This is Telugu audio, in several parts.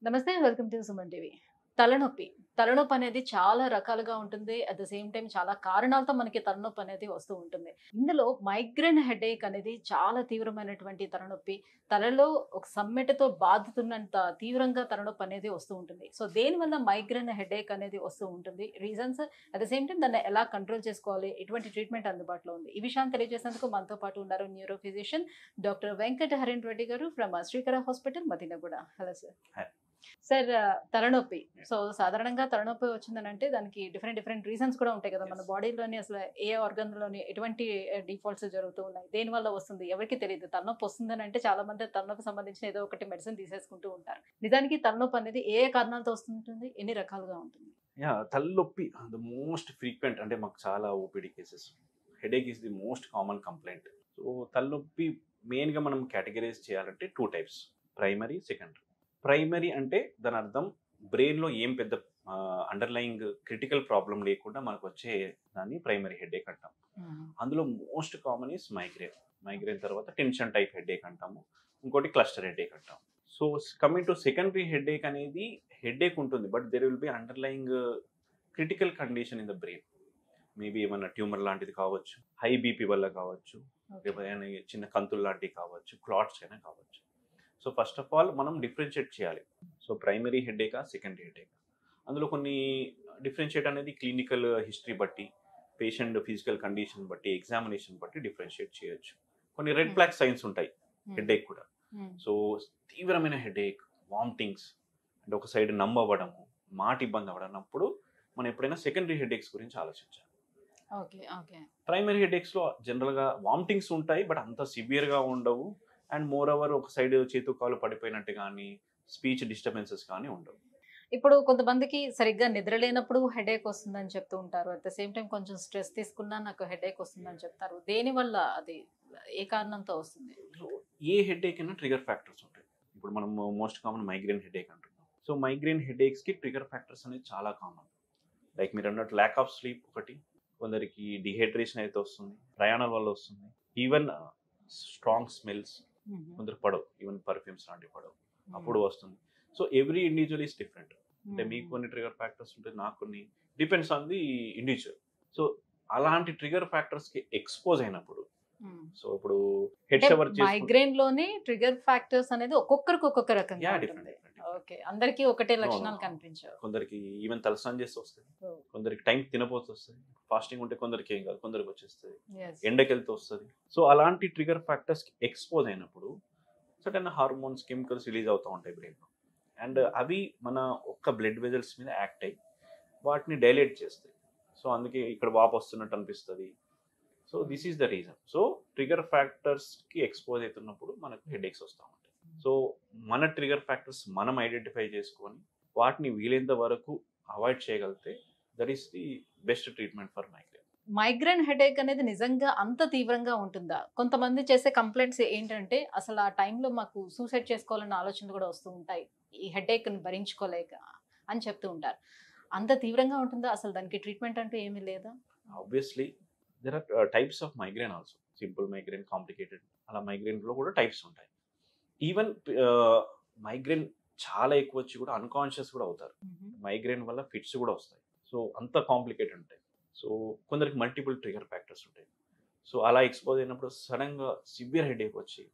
నమస్తే, వెల్కమ్ టు సుమన్ టీవీ. తలనొప్పి. తలనొప్పి అనేది చాలా రకాలుగా ఉంటుంది. అట్ ద సేమ్ టైమ్ చాలా కారణాలతో మనకి తలనొప్పి అనేది వస్తూ ఉంటుంది. ఇందులో మైగ్రేన్ హెడేక్ అనేది చాలా తీవ్రమైనటువంటి తలనొప్పి. తలలో ఒక సమ్మెటతో బాదుతున్నంత తీవ్రంగా తలనొప్పి అనేది వస్తూ ఉంటుంది. సో దేనివల్ల మైగ్రేన్ హెడేక్ అనేది వస్తూ ఉంటుంది? Reasons, at the same time దాన్ని ఎలా కంట్రోల్ చేసుకోవాలి? ఎటువంటి ట్రీట్మెంట్ అందుబాటులో ఉంది? ఈ విషయాన్ని తెలియజేసేందుకు మనతో పాటు ఉన్నారు neuro physician doctor Venkata Harin Reddy garu from Srikara hospital, Madinaguda. Hello sir. Sir, తలనొప్పి. సో సాధారణంగా తలనొప్పి వచ్చిందనంటే దానికి డిఫరెంట్ రీజన్స్ కూడా ఉంటాయి కదా. మన బాడీలోని అసలు ఏ ఆర్గన్ లోని ఎటువంటి డిఫాల్ట్స్ జరుగుతూ ఉన్నాయి, దేని వల్ల వస్తుంది ఎవరికి తెలియదు. తలనొప్పి వస్తుందని అంటే చాలా మంది తలనొప్పి సంబంధించిన ఏదో ఒకటి మెడిసిన్ తీసేసుకుంటూ ఉంటారు. నిజానికి తలనొప్పి అనేది ఏ కారణాలతో వస్తుంటుంది, ఎన్ని రకాలుగా ఉంటుంది? తలనొప్పి ద మోస్ట్ ఫ్రీక్వెంట్, అంటే మాకు చాలా OPD cases. Headache is the most common complaint. So తలనొప్పి మెయిన్గా మనం కేటగిరైజ్ చేయాలంటే 2 టైప్స్: ప్రైమరీ, సెకండరీ. ప్రైమరీ అంటే దాని అర్థం బ్రెయిన్లో ఏం పెద్ద అండర్లయింగ్ క్రిటికల్ ప్రాబ్లం లేకుండా మనకు వచ్చే దాన్ని ప్రైమరీ హెడేక్ అంటాం. అందులో మోస్ట్ కామన్ ఈస్ మైగ్రేన్ తర్వాత టెన్షన్ టైప్ హెడేక్ అంటాము, ఇంకోటి క్లస్టర్ హెడేక్ అంటాం. So coming to secondary headache అనేది హెడేక్ ఉంటుంది, but there will be underlying critical condition in the brain. Maybe ఏమైనా ట్యూమర్ లాంటిది కావచ్చు, హై బీపీ వల్ల కావచ్చు, లేకపోతే చిన్న కంతులు లాంటివి కావచ్చు, క్లాట్స్ అయినా కావచ్చు. సో ఫస్ట్ ఆఫ్ ఆల్ మనం డిఫరెన్షియేట్ చేయాలి. So primary headache, secondary headache. అందులో కొన్ని డిఫరెన్షియేట్ అనేది క్లినికల్ హిస్టరీ బట్టి, పేషెంట్ ఫిజికల్ కండిషన్ బట్టి, ఎగ్జామినేషన్ బట్టి డిఫరెన్షియేట్ చేయొచ్చు. కొన్ని రెడ్ ఫ్లాగ్ సైన్స్ ఉంటాయి హెడేక్ కూడా. సో తీవ్రమైన హెడేక్, వామిటింగ్స్, అంటే ఒక సైడ్ నంబ్ అవ్వడము, మాట ఇబ్బంది అవ్వడప్పుడు మనం ఎప్పుడైనా సెకండరీ హెడేక్స్ గురించి ఆలోచించాలి. ప్రైమరీ హెడేక్స్లో జనరల్గా వామిటింగ్స్ ఉంటాయి, బట్ అంత సివియర్గా ఉండవు. అండ్ మోర్ ఓవర్ ఒక సైడ్ చేతు కాలు పడిపోయినట్టు కానీ, స్పీచ్ డిస్టర్బెన్సెస్ కానీ ఉండవు. ఇప్పుడు కొంతమందికి సరిగ్గా నిద్ర లేనప్పుడు హెడేక్ వస్తుందని చెప్తూ ఉంటారు. అట్ ద సేమ్ టైం కొంచెం స్ట్రెస్ తీసుకున్నా నాకు హెడేక్ వస్తుందని చెప్తారు. దేని వల్ల, అది ఏ కారణంతో వస్తుంది? ఏ హెడేక్ అయినా ట్రిగర్ ఫ్యాక్టర్స్ ఉంటాయి. ఇప్పుడు మనం మోస్ట్ కామన్ మైగ్రేన్ హెడేక్ అంటున్నాం. సో మైగ్రేన్ హెడేక్స్కి ట్రిగర్ ఫ్యాక్టర్స్ అనేది చాలా కామన్. లైక్ మీరు అన్నట్టు ల్యాక్ ఆఫ్ స్లీప్ ఒకటి, కొందరికి డిహైడ్రేషన్ అయితే వస్తుంది, ప్రయాణాల వల్ల వస్తుంది, ఈవెన్ స్ట్రాంగ్ స్మెల్స్ కొందరు పడవు, ఈవెన్ పర్ఫ్యూమ్స్ లాంటివి పడవు, అప్పుడు వస్తుంది. So every individual is different. అంటే మీకు కొన్ని ట్రిగర్ ఫ్యాక్టర్స్ ఉంటాయి, నాకు కొన్ని, depends on the individual. So అలాంటి ట్రిగర్ ఫ్యాక్టర్స్కి ఎక్స్పోజ్ అయినప్పుడు, సో ఇప్పుడు హెడ్ షవర్ మైగ్రేన్ లోనే ట్రిగర్ ఫ్యాక్టర్స్ అనేది ఒక్కొక్కరికి ఒక్కొక్క రకంగా ఉంటుంది. ఓకే, అందరికీ ఒకటే లక్షణాలు కనిపించవు. కొందరికి ఈవెన్ తలస్నానం చేస్తే వస్తుంది, కొందరికి టైం తినపోతే వస్తుంది, ఫాస్టింగ్ ఉంటే కొందరికి ఏం కాదు, కొందరికి వచ్చేస్తుంది, ఎండకెళ్తే వస్తుంది. సో అలాంటి ట్రిగర్ ఫ్యాక్టర్స్కి ఎక్స్పోజ్ అయినప్పుడు సడన్ హార్మోన్స్, కెమికల్స్ రిలీజ్ అవుతూ ఉంటాయి బ్రెయిన్లో. అండ్ అవి మన ఒక్క బ్లడ్ వెజల్స్ మీద యాక్ట్ అయ్యి వాటిని డైలేట్ చేస్తాయి. సో అందుకే ఇక్కడ వాపు వస్తున్నట్టు అనిపిస్తుంది. So this is the reason. So trigger ఫ్యాక్టర్స్కి ఎక్స్పోజ్ అవుతున్నప్పుడు మనకు హెడేక్స్ వస్తూ ఉంటాయి. సో మన ట్రిగర్ ఫ్యాక్టర్స్ మనం ఐడెంటిఫై చేసుకొని వాటిని వీలైనంత వరకు అవాయిడ్ చేయగలిగితే that is the best treatment for migraine. Migraine headache అనేది నిజంగా అంత తీవ్రంగా ఉంటుందా? కొంతమంది చేసే కంప్లైంట్స్ ఏంటంటే అసలు ఆ టైంలో మాకు సూసైడ్ చేసుకోవాలన్న ఆలోచనలు కూడా వస్తూ ఉంటాయి, ఈ హెడేక్ని భరించుకోలేక అని చెప్తూ ఉంటారు. అంత తీవ్రంగా ఉంటుందా? అసలు దానికి ట్రీట్మెంట్ అంటూ ఏమీ లేదా? Obviously there are types of migraine also. Simple migraine, complicated, అలా మైగ్రేన్లో కూడా టైప్స్ ఉంటాయి. ఈవెన్ మైగ్రేన్ చాలా ఎక్కువ వచ్చి కూడా అన్కాన్షియస్ కూడా అవుతారు. మైగ్రేన్ వల్ల ఫిట్స్ కూడా వస్తాయి. సో అంత కాంప్లికేటెడ్ ఉంటాయి. సో కొందరికి మల్టిపుల్ ట్రిగర్ ఫ్యాక్టర్స్ ఉంటాయి. సో అలా ఎక్స్పోజ్ అయినప్పుడు సడన్గా సివియర్ హెడేక్ వచ్చి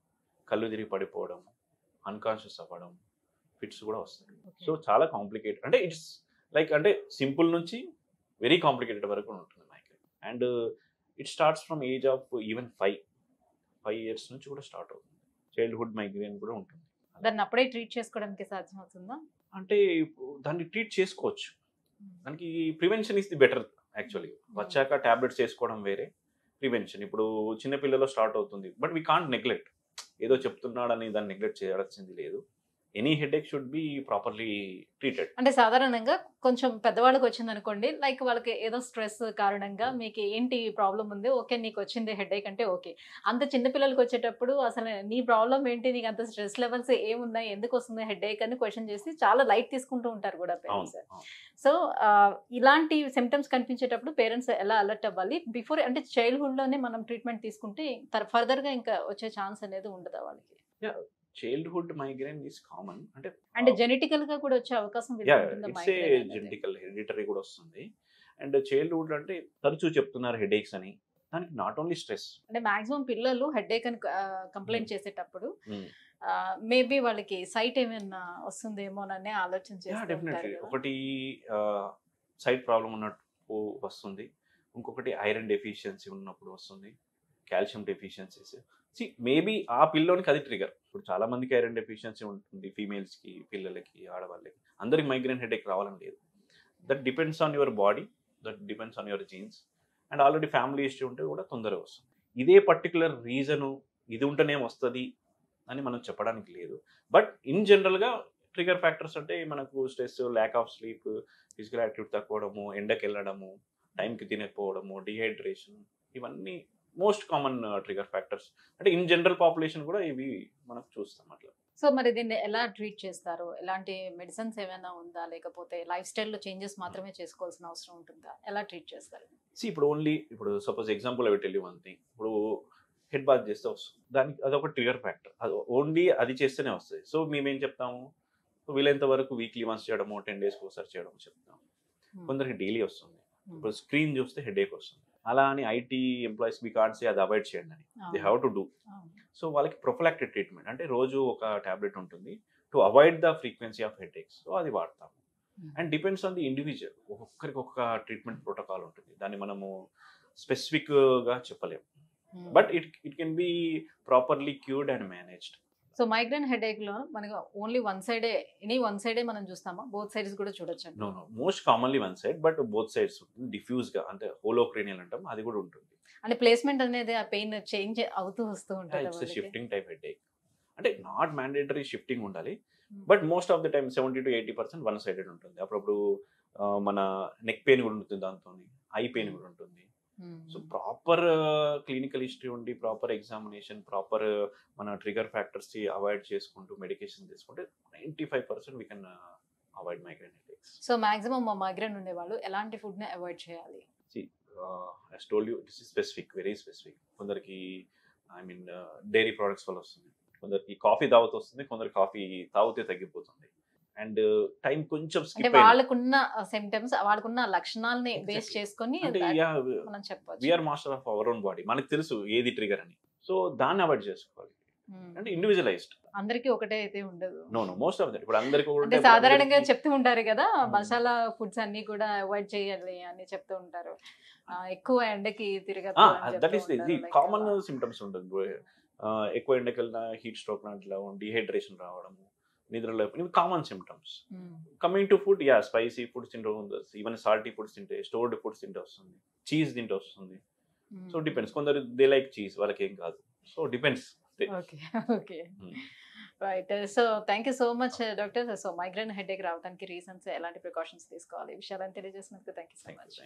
కళ్ళు తిరిగి పడిపోవడం, అన్కాన్షియస్ అవ్వడం, ఫిట్స్ కూడా వస్తాయి. సో చాలా కాంప్లికేటెడ్, అంటే ఇట్స్ లైక్, అంటే సింపుల్ నుంచి వెరీ కాంప్లికేటెడ్ వరకు ఉంటుంది migraine. And it starts from age of even 5 years నుంచి కూడా స్టార్ట్ అవుతుంది. చైల్డ్హుడ్ మైగ్రేన్ కూడా ఉంటుంది. దాన్ని అప్పుడే ట్రీట్ చేసుకోవడానికి సాధ్యం అవుతుందా? అంటే దాన్ని ట్రీట్ చేసుకోవచ్చు. దానికి prevention is the better actually. వచ్చాక టాబ్లెట్స్ వేసుకోవడం వేరే, ప్రివెన్షన్ ఇప్పుడు చిన్నపిల్లలో స్టార్ట్ అవుతుంది. బట్ వీ కాంట్ నెగ్లెక్ట్, ఏదో చెప్తున్నాడని దాన్ని నెగ్లెక్ట్ చేయాల్సింది లేదు. Any headache should be properly treated. అంటే సాధారణంగా కొంచెం పెద్దవాళ్ళకి వచ్చింది అనుకోండి, లైక్ వాళ్ళకి ఏదో స్ట్రెస్ కారణంగా మీకు ఏంటి ప్రాబ్లం ఉంది, ఓకే నీకు వచ్చింది హెడేక్ అంటే ఓకే. అంత చిన్నపిల్లలకి వచ్చేటప్పుడు అసలు నీ ప్రాబ్లం ఏంటి, నీకు అంత స్ట్రెస్ లెవెల్స్ ఏమున్నాయి, ఎందుకు వస్తుంది హెడేక్ అని క్వశ్చన్ చేసి చాలా లైట్ తీసుకుంటూ ఉంటారు కూడా పేరెంట్స్. సో ఇలాంటి సిమ్టమ్స్ కనిపించేటప్పుడు పేరెంట్స్ ఎలా అలర్ట్ అవ్వాలి? బిఫోర్, అంటే చైల్డ్హుడ్ లోనే మనం ట్రీట్మెంట్ తీసుకుంటే ఫర్దర్ గా ఇంకా వచ్చే ఛాన్స్ అనేది ఉండదా వాళ్ళకి? Childhood migraine is common. అంటే అంటే జెనెటికల్ గా కూడా వచ్చే అవకాశం యా ఉంటుందా ఇట్స్ ఏ మైగ్రేన్ అనేది? జెనెటికల్ హెరిడిటరీ కూడా వస్తుంది. అండ్ చైల్డ్హుడ్ అంటే తరచూ చెప్తున్నారు హెడేక్స్ అని. దానికి నాట్ ఓన్లీ స్ట్రెస్. అంటే మాక్సిమం పిల్లలు హెడేక్ అని కంప్లైంట్ చేసేటప్పుడు మేబీ వాళ్ళకి సైట్ ఏమైనా వస్తుందేమోననే ఆలోచన యా చేస్తూ డెఫినెట్లీ. ఉంటారు కదా. ఒకటి సైట్ ప్రాబ్లం ఉన్నప్పుడు వస్తుంది. ఇంకొకటి ఐరన్ డెఫిషియన్సీ ఉన్నప్పుడు వస్తుంది. Calcium deficiencies. మేబీ ఆ పిల్లోనికి అది ట్రిగర్. ఇప్పుడు చాలా మందికి ఐరన్ డెఫిషియన్సీ ఉంటుంది. ఫీమేల్స్‌కి, పిల్లలకి, ఆడవాళ్ళకి. అందరికి మైగ్రేన్ హెడేక్ రావాలని లేదు. That depends on your body. That depends on your jeans. And already family history ఉంటే కూడా తొందరగా వస్తుంది. ఇదే పర్టిక్యులర్ రీజను ఇది ఉంటేనే వస్తది అని మనం చెప్పడానికి లేదు. బట్ ఇన్ జనరల్‌గా ట్రిగర్ ఫ్యాక్టర్స్ అంటే మనకు stress, lack of sleep, physical activity తక్కువడము, ఎండకెళ్ళడము, టైంకి తినకపోవడము, డీహైడ్రేషన్ ఇవన్నీ మోస్ట్ కామన్ ట్రిగర్ ఫ్యాక్టర్స్. అంటే ఇన్ జనరల్ పాపులేషన్ కూడా ఇవి మనం చూస్తాం అట్లా. సో మరి దీన్ని ఎలా ట్రీట్ చేస్తారు? ఎలాంటి మెడిసిన్స్ ఏమైనా ఉందా? లేకపోతే లైఫ్ స్టైల్‌లో చేంజెస్ మాత్రమే చేసుకోవాల్సిన అవసరం ఉంటుందా? ఎలా ట్రీట్ చేస్తారు? ఇప్పుడు suppose example I will tell you one thing. ఇప్పుడు హెడ్ బాత్ చేస్తే వస్తుంది. దానికి అదొక ట్రిగర్ ఫ్యాక్టర్. అది ఓన్లీ అది చేస్తేనే వస్తది. సో మేమేం చెప్తాము, వీలైనంత వరకు వీక్లీ వన్స్ చేయడము, 10 డేస్‌కి ఒకసారి చేయడము చెప్తాము. కొందరికి డైలీ వస్తుంది. ఇప్పుడు స్క్రీన్ చూస్తే హెడేక్ వస్తుంది. అలా అని IT employees we can't say అది అవాయిడ్ చేయండి అని. They have to do. So వాళ్ళకి ప్రొఫిలాక్టిక్ ట్రీట్మెంట్ అంటే రోజు ఒక టాబ్లెట్ ఉంటుంది to avoid the frequency of headaches. So అది వాడతాము. And depends on the individual. ఒక్కొక్కరికి ఒక్కొక్క ట్రీట్మెంట్ ప్రోటోకాల్ ఉంటుంది. దాన్ని మనము స్పెసిఫిక్గా చెప్పలేము. But it can be properly cured and managed. So migraine headache లో మనకు ఓన్లీ వన్ సైడే మనం చూస్తామా? బోత్ సైడ్స్ కూడా చూడొచ్చు. No most commonly one side, but both sides ఉంటుంది. డిఫ్యూజ్ గా అంటే హోలోక్రేనియల్ అంటాం, అది కూడా ఉంటుంది. అంటే ప్లేస్మెంట్ అనేది ఆ పెయిన్ చేంజ్ అవుతూ వస్తూ ఉంటుంది. It's shifting type headache. అంటే నాట్ మ్యాండేటరీ షిఫ్టింగ్ ఉండాలి, but most of the time 70 to 80% one sided ఉంటుంది. అప్పుడప్పుడు మన నెక్ పెయిన్ కూడా ఉంటుంది, దాంతో ఐ పెయిన్ కూడా ఉంటుంది. సో ప్రాపర్ క్లినికల్ హిస్టరీ ఉండి, ప్రాపర్ ఎగ్జామినేషన్, ప్రాపర్ మన ట్రిగర్ ఫ్యాక్టర్స్ అవాయిడ్ చేసుకుంటూ మెడికేషన్ తీసుకుంటే 95% we can avoid migraine headaches. So maximum migraine ఉండేవాళ్ళు ఎలాంటి ఫుడ్ ని అవాయిడ్ చేయాలి? I told you this is specific, very specific. కొందరికి ఐ మీన్ డైరీ ప్రొడక్ట్స్ వల్ల వస్తుంది, కొందరికి కాఫీ తాగుతూ వస్తుంది, కొందరు కాఫీ తాగితే తగ్గిపోతుంది. అండ్ టైం కొంచెం అంటే స్కిప్ వాళ్ళకున్న సిమ్టమ్స్, వాళ్ళకున్న లక్షణాలని బేస్ చేసుకొని అంటే మనం చెప్పొచ్చు. We are master of our own body. మనకు తెలుసు ఏది ట్రిగర్ అని. సో దాన్ని అవాయిడ్ చేసుకోవాలి. అంటే ఇండివిజువలైజ్డ్. అందరికి ఒకటే అయితే ఉండదు. No most of that. ఇప్పుడు అందరికి అంటే సాధారణంగా చెప్తూ ఉంటారు కదా, మసాలా ఫుడ్స్ అన్ని కూడా అవాయిడ్ చేయాలి అని చెప్తూ ఉంటారు. ఎక్కువ ఎండకి తిరగదు. That is the common symptoms ఉంటుంది. ఎక్కువ ఎండకి వెళ్ళిన హీట్ స్ట్రోక్ లాంటిలా, డిహైడ్రేషన్ రావడము, నిద్రలో ఇవి common symptoms. Coming to food, spicy foods తింటే ఉంది, ఈవెన్ సాల్టీ ఫుడ్స్ తింటే, స్టోర్డ్ ఫుడ్స్ తింటే వస్తుంది, చీజ్ తింటే వస్తుంది. So depends. కొందరు దే లైక్ చీజ్, వాళ్ళకి ఏం కాదు. So depends. Okay right. So thank you so much doctor. So migraine headache రావడానికి రీజన్స్, ఎలాంటి ప్రికాషన్స్ తీసుకోవాలి, ఈ విషయాలను తెలియజేసినందుకు థ్యాంక్ యూ సో మచ్.